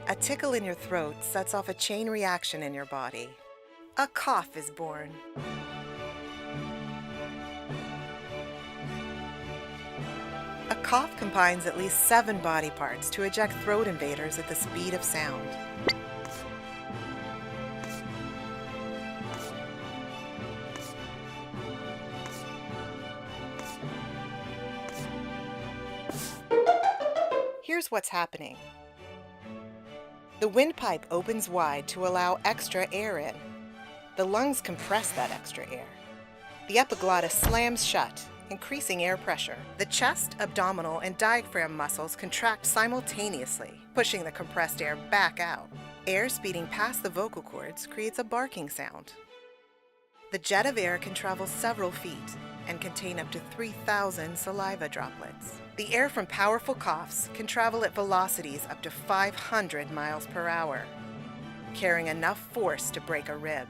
A tickle in your throat sets off a chain reaction in your body. A cough is born. A cough combines at least 7 body parts to eject throat invaders at the speed of sound. Here's what's happening. The windpipe opens wide to allow extra air in. The lungs compress that extra air. The epiglottis slams shut, increasing air pressure. The chest, abdominal, and diaphragm muscles contract simultaneously, pushing the compressed air back out. Air speeding past the vocal cords creates a barking sound. The jet of air can travel several feet and contain up to 3,000 saliva droplets. The air from powerful coughs can travel at velocities up to 500 miles per hour, carrying enough force to break a rib.